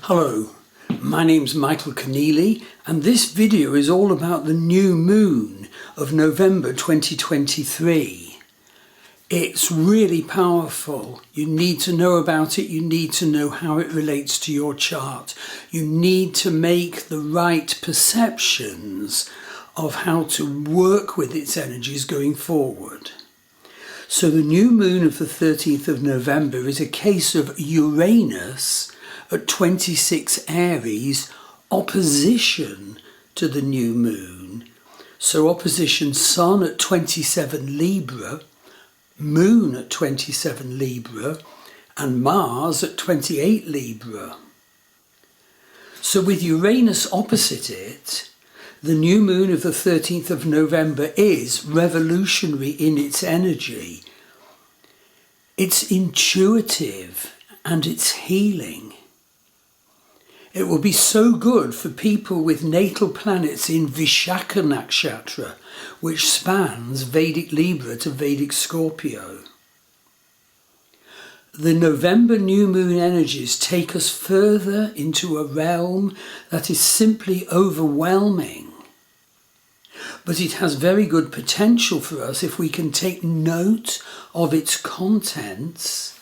Hello, my name's Michael Conneely and this video is all about the new moon of November 2023. It's really powerful. You need to know about it. You need to know how it relates to your chart. You need to make the right perceptions of how to work with its energies going forward. So the new moon of the 13th of November is a case of Uranus at 26 Aries, opposition to the new moon. So opposition Sun at 27 Libra, Moon at 27 Libra, and Mars at 28 Libra. So with Uranus opposite it, the new moon of the 13th of November is revolutionary in its energy. It's intuitive and it's healing. It will be so good for people with natal planets in Vishaka Nakshatra, which spans Vedic Libra to Vedic Scorpio. The November new moon energies take us further into a realm that is simply overwhelming. But it has very good potential for us if we can take note of its contents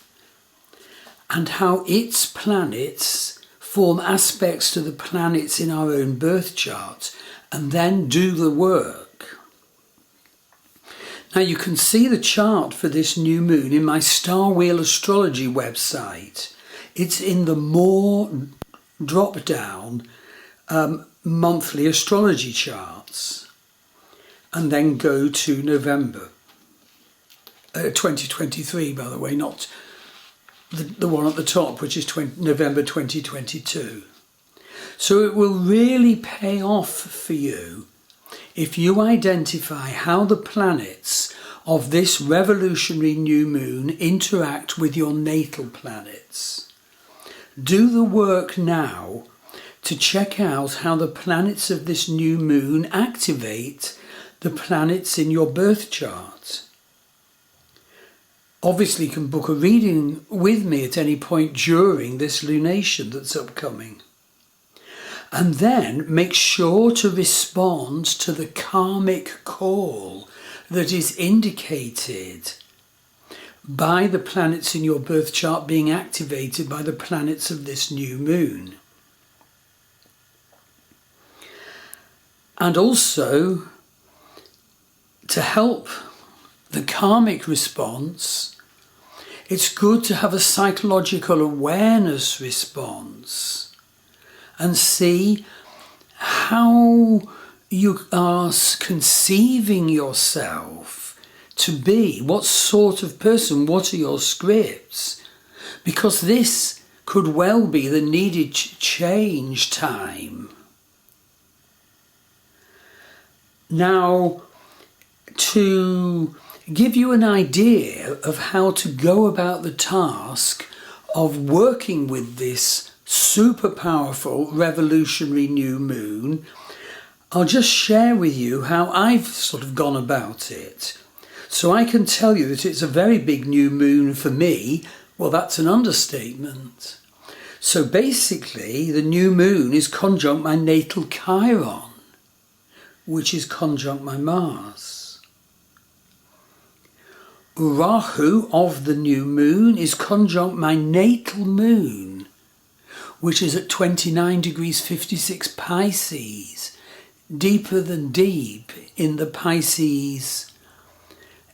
and how its planets form aspects to the planets in our own birth chart and then do the work. Now you can see the chart for this new moon in my Star Wheel Astrology website. It's in the More drop-down monthly astrology charts, and then go to November 2023, by the way, not the one at the top, which is November 2022. So it will really pay off for you if you identify how the planets of this revolutionary new moon interact with your natal planets. Do the work now to check out how the planets of this new moon activate the planets in your birth chart. Obviously, you can book a reading with me at any point during this lunation that's upcoming. And then make sure to respond to the karmic call that is indicated by the planets in your birth chart being activated by the planets of this new moon. And also, to help the karmic response, it's good to have a psychological awareness response and see how you are conceiving yourself to be. What sort of person? What are your scripts? Because this could well be the needed change time. Now, to give you an idea of how to go about the task of working with this super powerful revolutionary new moon, I'll just share with you how I've sort of gone about it. So I can tell you that it's a very big new moon for me. Well, that's an understatement. So basically, the new moon is conjunct my natal Chiron, which is conjunct my Mars. Rahu of the new moon is conjunct my natal moon, which is at 29 degrees 56 Pisces, deeper than deep in the Pisces,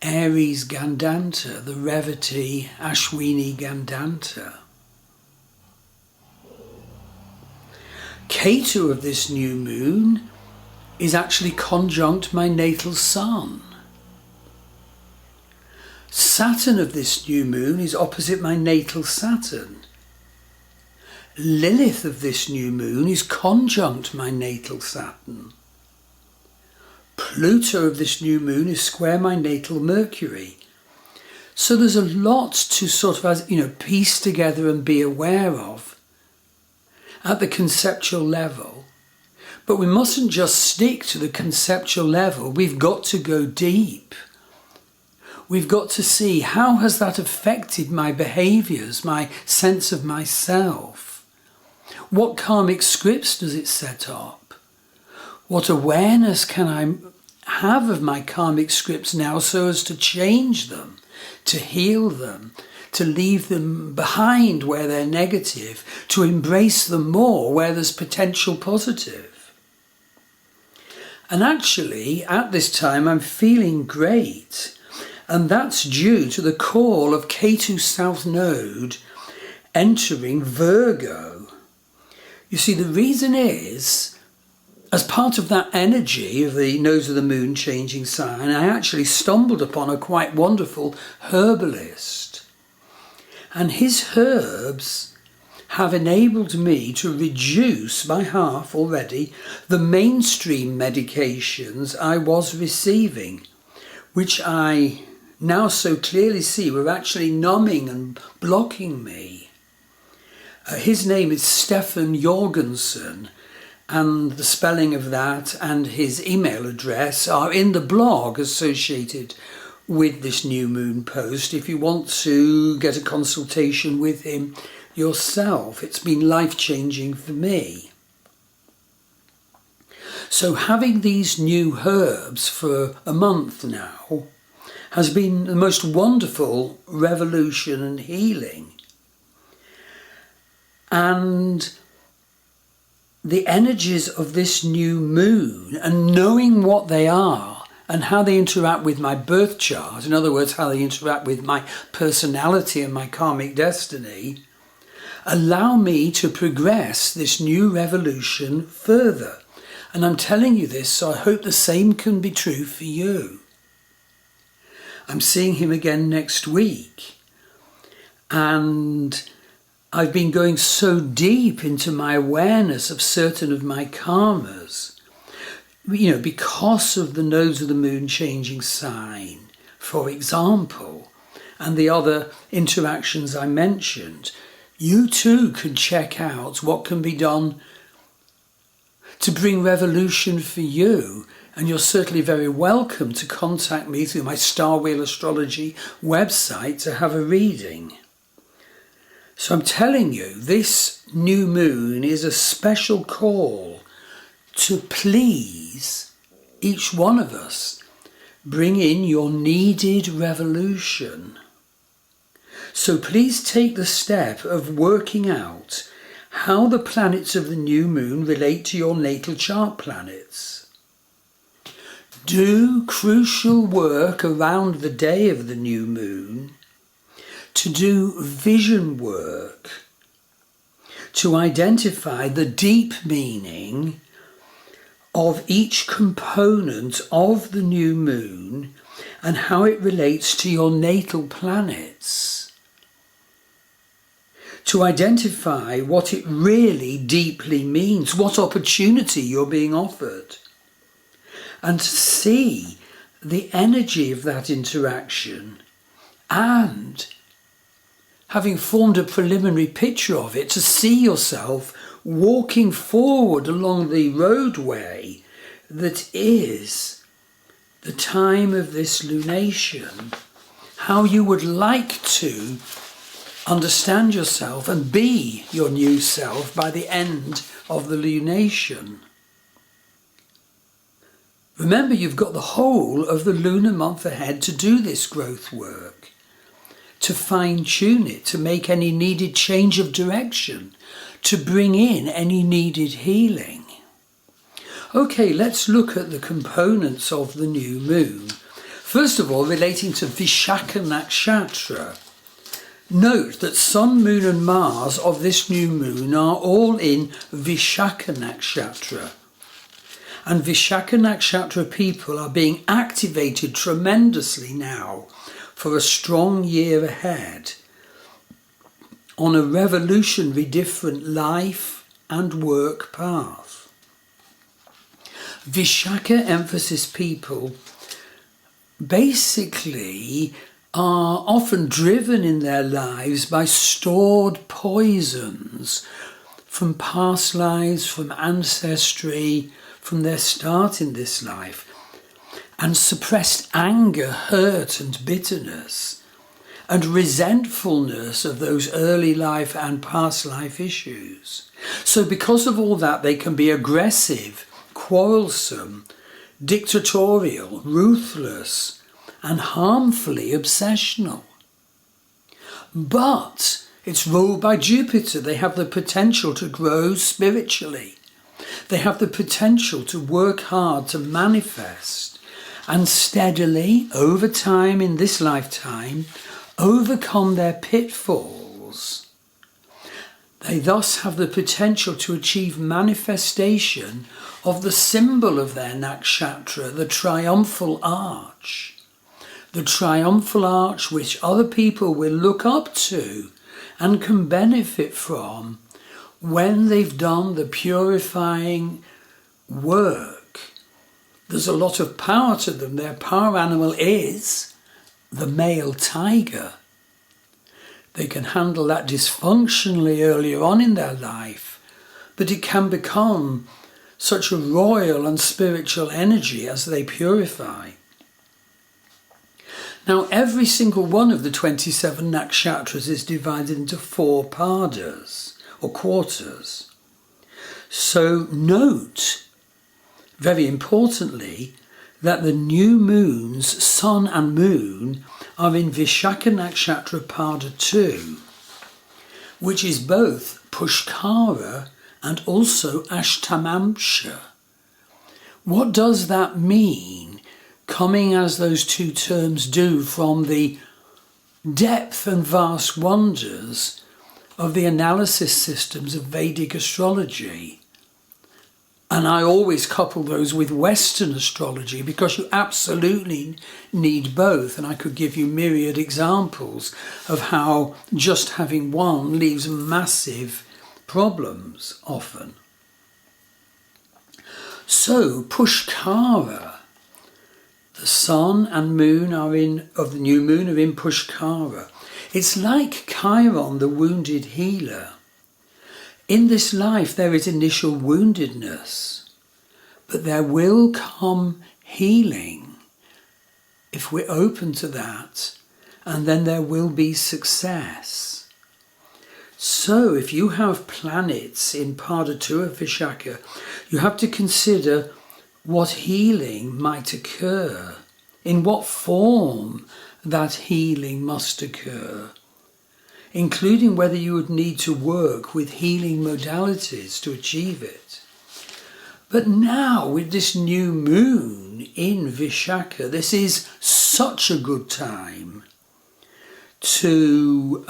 Aries Gandanta, the Revati Ashwini Gandanta. Ketu of this new moon is actually conjunct my natal Sun. Saturn of this new moon is opposite my natal Saturn. Lilith of this new moon is conjunct my natal Saturn. Pluto of this new moon is square my natal Mercury. So there's a lot to sort of, piece together and be aware of at the conceptual level. But we mustn't just stick to the conceptual level. We've got to go deep. We've got to see how has that affected my behaviours, my sense of myself. What karmic scripts does it set up? What awareness can I have of my karmic scripts now so as to change them, to heal them, to leave them behind where they're negative, to embrace them more where there's potential positive? And actually, at this time, I'm feeling great. And that's due to the call of Ketu South Node entering Virgo. You see, the reason is, as part of that energy of the nodes of the moon changing sign, I actually stumbled upon a quite wonderful herbalist. And his herbs have enabled me to reduce by half already the mainstream medications I was receiving, which I now so clearly see were actually numbing and blocking me. His name is Stefan Jorgensen, and the spelling of that and his email address are in the blog associated with this new moon post if you want to get a consultation with him yourself. It's been life-changing for me. So having these new herbs for a month now has been the most wonderful revolution and healing. And the energies of this new moon, and knowing what they are and how they interact with my birth chart, in other words, how they interact with my personality and my karmic destiny, allow me to progress this new revolution further. And I'm telling you this, so I hope the same can be true for you. I'm seeing him again next week, and I've been going so deep into my awareness of certain of my karmas, because of the nodes of the moon changing sign, for example, and the other interactions I mentioned. You too can check out what can be done to bring revolution for you. And you're certainly very welcome to contact me through my Star Wheel Astrology website to have a reading. So I'm telling you, this new moon is a special call to please each one of us bring in your needed revolution. So please take the step of working out how the planets of the new moon relate to your natal chart planets. Do crucial work around the day of the new moon to do vision work, to identify the deep meaning of each component of the new moon and how it relates to your natal planets, to identify what it really deeply means, what opportunity you're being offered, and to see the energy of that interaction, and having formed a preliminary picture of it, to see yourself walking forward along the roadway that is the time of this lunation, how you would like to understand yourself and be your new self by the end of the lunation. Remember, you've got the whole of the lunar month ahead to do this growth work, to fine-tune it, to make any needed change of direction, to bring in any needed healing. Okay, let's look at the components of the new moon. First of all, relating to Vishaka Nakshatra. Note that Sun, Moon and Mars of this new moon are all in Vishaka Nakshatra. And Vishaka Nakshatra people are being activated tremendously now for a strong year ahead on a revolutionary different life and work path. Vishaka emphasis people basically are often driven in their lives by stored poisons from past lives, from ancestry, from their start in this life, and suppressed anger, hurt and bitterness, and resentfulness of those early life and past life issues. So because of all that, they can be aggressive, quarrelsome, dictatorial, ruthless, and harmfully obsessional. But it's ruled by Jupiter. They have the potential to grow spiritually. They have the potential to work hard to manifest and steadily, over time in this lifetime, overcome their pitfalls. They thus have the potential to achieve manifestation of the symbol of their nakshatra, the triumphal arch. The triumphal arch which other people will look up to and can benefit from when they've done the purifying work. There's a lot of power to them. Their power animal is the male tiger. They can handle that dysfunctionally earlier on in their life, but it can become such a royal and spiritual energy as they purify. Now, every single one of the 27 nakshatras is divided into 4 padas, or quarters. So note, very importantly, that the new moons, sun and moon, are in Vishaka Nakshatra Pada 2, which is both Pushkara and also Ashtamamsha. What does that mean, coming as those two terms do from the depth and vast wonders of the analysis systems of Vedic astrology? And I always couple those with Western astrology because you absolutely need both. And I could give you myriad examples of how just having one leaves massive problems often. So Pushkara, the sun and moon of the new moon are in Pushkara. It's like Chiron, the wounded healer. In this life there is initial woundedness, but there will come healing if we're open to that, and then there will be success. So if you have planets in Pada 2 of Vishaka, you have to consider what healing might occur, in what form that healing must occur, including whether you would need to work with healing modalities to achieve it. But now with this new moon in Vishaka, this is such a good time to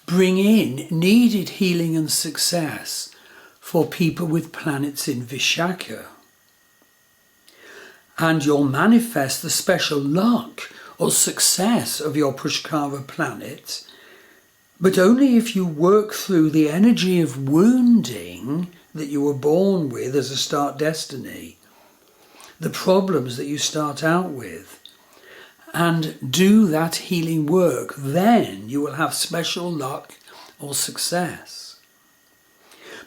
bring in needed healing and success for people with planets in Vishaka. And you'll manifest the special luck or success of your Pushkara planet, but only if you work through the energy of wounding that you were born with as a start destiny, the problems that you start out with, and do that healing work. Then you will have special luck or success.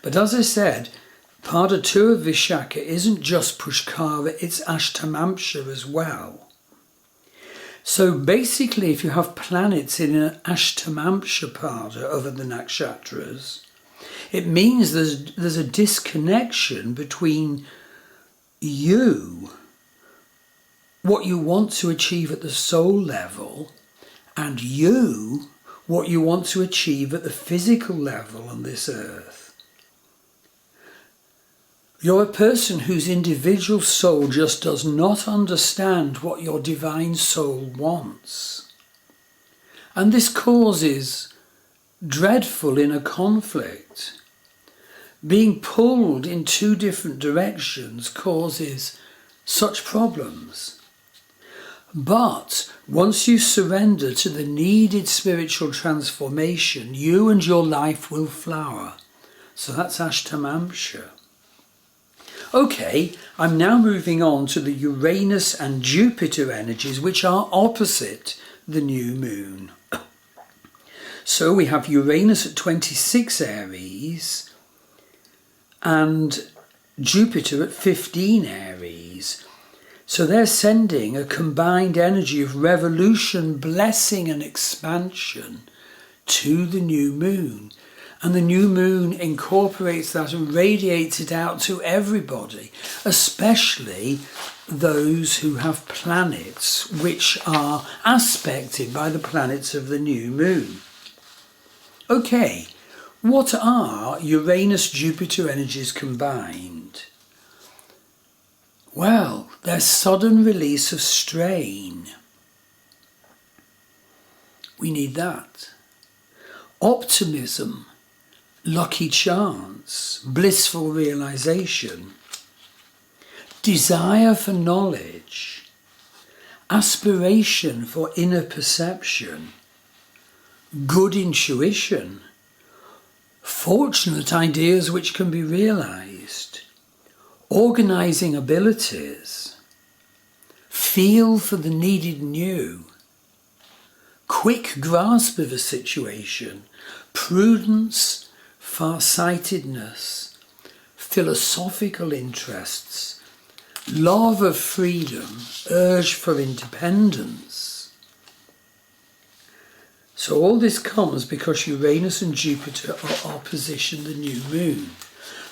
But as I said, Pada 2 of Vishaka isn't just Pushkara, it's Ashtamamsha as well. So basically, if you have planets in an Ashtamamsha Pada over the nakshatras, it means there's a disconnection between you, what you want to achieve at the soul level, and you, what you want to achieve at the physical level on this earth. You're a person whose individual soul just does not understand what your divine soul wants. And this causes dreadful inner conflict. Being pulled in 2 different directions causes such problems. But once you surrender to the needed spiritual transformation, you and your life will flower. So that's Ashtamamsha. Okay, I'm now moving on to the Uranus and Jupiter energies, which are opposite the new moon. So we have Uranus at 26 Aries and Jupiter at 15 Aries. So they're sending a combined energy of revolution, blessing and expansion to the new moon. And the new moon incorporates that and radiates it out to everybody, especially those who have planets which are aspected by the planets of the new moon. Okay, what are Uranus-Jupiter energies combined? Well, they're sudden release of strain. We need that. Optimism, lucky chance, blissful realization, desire for knowledge, aspiration for inner perception, good intuition, fortunate ideas which can be realized, organizing abilities, feel for the needed new, quick grasp of a situation, prudence, farsightedness, philosophical interests, love of freedom, urge for independence. So all this comes because Uranus and Jupiter are opposition the new moon.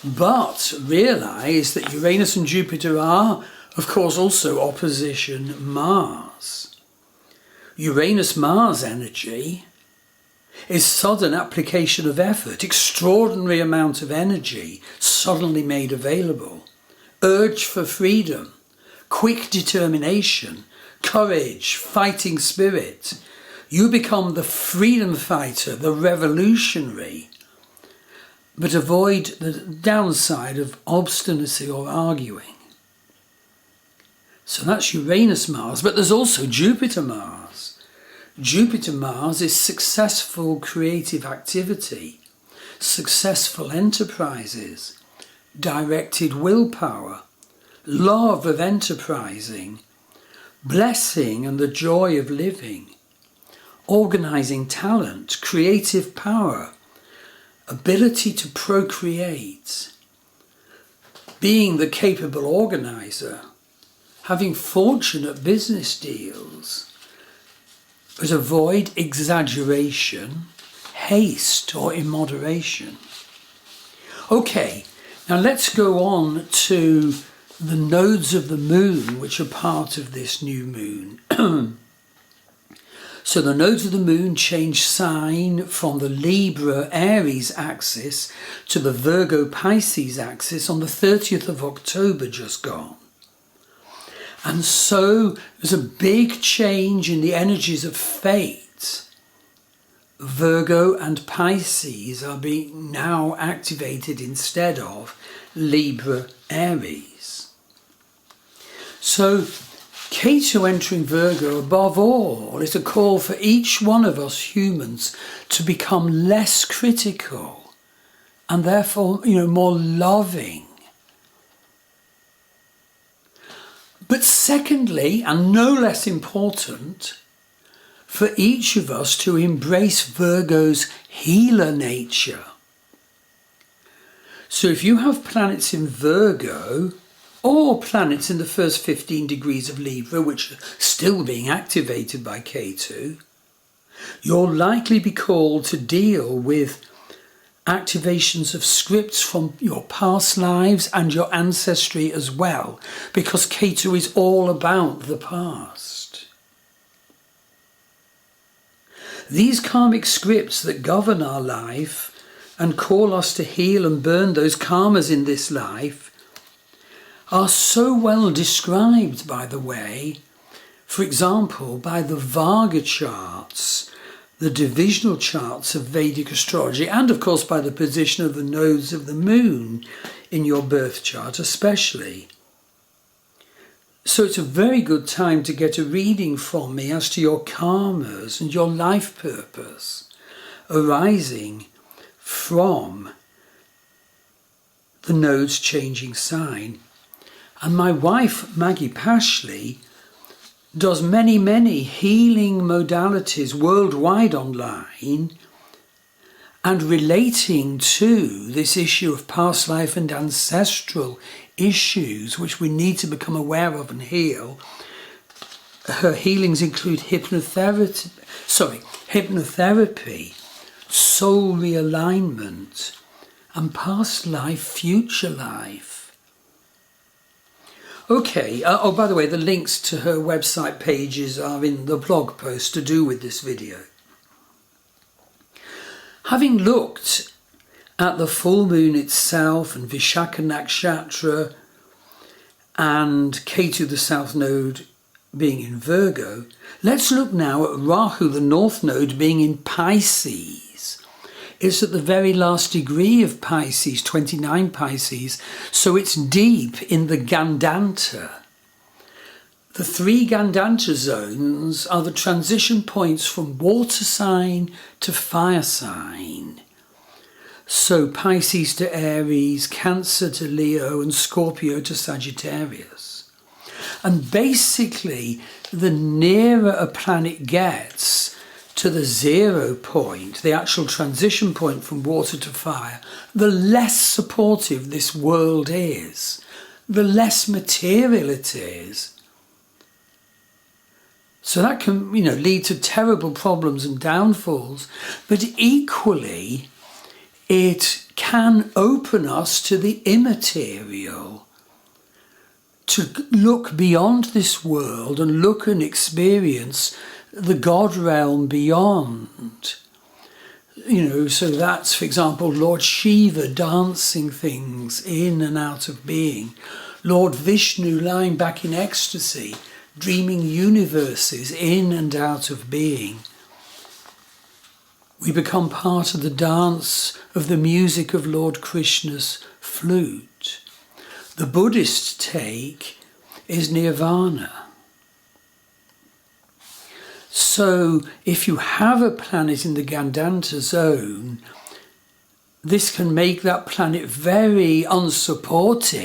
But realise that Uranus and Jupiter are, of course, also opposition Mars. Uranus-Mars energy is sudden application of effort, extraordinary amount of energy suddenly made available, urge for freedom, quick determination, courage, fighting spirit. You become the freedom fighter, the revolutionary, but avoid the downside of obstinacy or arguing. So that's Uranus-Mars, but there's also Jupiter-Mars. Jupiter-Mars is successful creative activity, successful enterprises, directed willpower, love of enterprising, blessing and the joy of living, organizing talent, creative power, ability to procreate, being the capable organizer, having fortunate business deals, but avoid exaggeration, haste or immoderation. Okay, now let's go on to the nodes of the moon which are part of this new moon. So the nodes of the moon change sign from the Libra-Aries axis to the Virgo-Pisces axis on the 30th of October just gone. And so there's a big change in the energies of fate. Virgo and Pisces are being now activated instead of Libra-Aries. So Ketu entering Virgo, above all, is a call for each one of us humans to become less critical and therefore, more loving. But secondly, and no less important, for each of us to embrace Virgo's healer nature. So if you have planets in Virgo, or planets in the first 15 degrees of Libra, which are still being activated by Ketu, you'll likely be called to deal with activations of scripts from your past lives and your ancestry as well, because Ketu is all about the past. These karmic scripts that govern our life and call us to heal and burn those karmas in this life are so well described, by the way, for example, by the Varga charts, the divisional charts of Vedic astrology, and of course by the position of the nodes of the moon in your birth chart especially. So it's a very good time to get a reading from me as to your karmas and your life purpose arising from the nodes changing sign. And my wife, Maggie Pashley, does many healing modalities worldwide online and relating to this issue of past life and ancestral issues which we need to become aware of and heal. Her healings include hypnotherapy, soul realignment, and past life, future life. Okay, oh, by the way, the links to her website pages are in the blog post to do with this video. Having looked at the full moon itself and Vishaka Nakshatra and Ketu, the south node, being in Virgo, let's look now at Rahu, the north node, being in Pisces. It's at the very last degree of Pisces, 29 Pisces, so it's deep in the Gandanta. The three Gandanta zones are the transition points from water sign to fire sign. So Pisces to Aries, Cancer to Leo, and Scorpio to Sagittarius. And basically, the nearer a planet gets to the 0 point, the actual transition point from water to fire, the less supportive this world is, the less material it is. So that can, lead to terrible problems and downfalls, but equally, it can open us to the immaterial, to look beyond this world and look and experience the God realm beyond. So that's, for example, Lord Shiva dancing things in and out of being, Lord Vishnu lying back in ecstasy, dreaming universes in and out of being. We become part of the dance of the music of Lord Krishna's flute. The Buddhist take is nirvana. So if you have a planet in the Gandanta zone, this can make that planet very unsupportive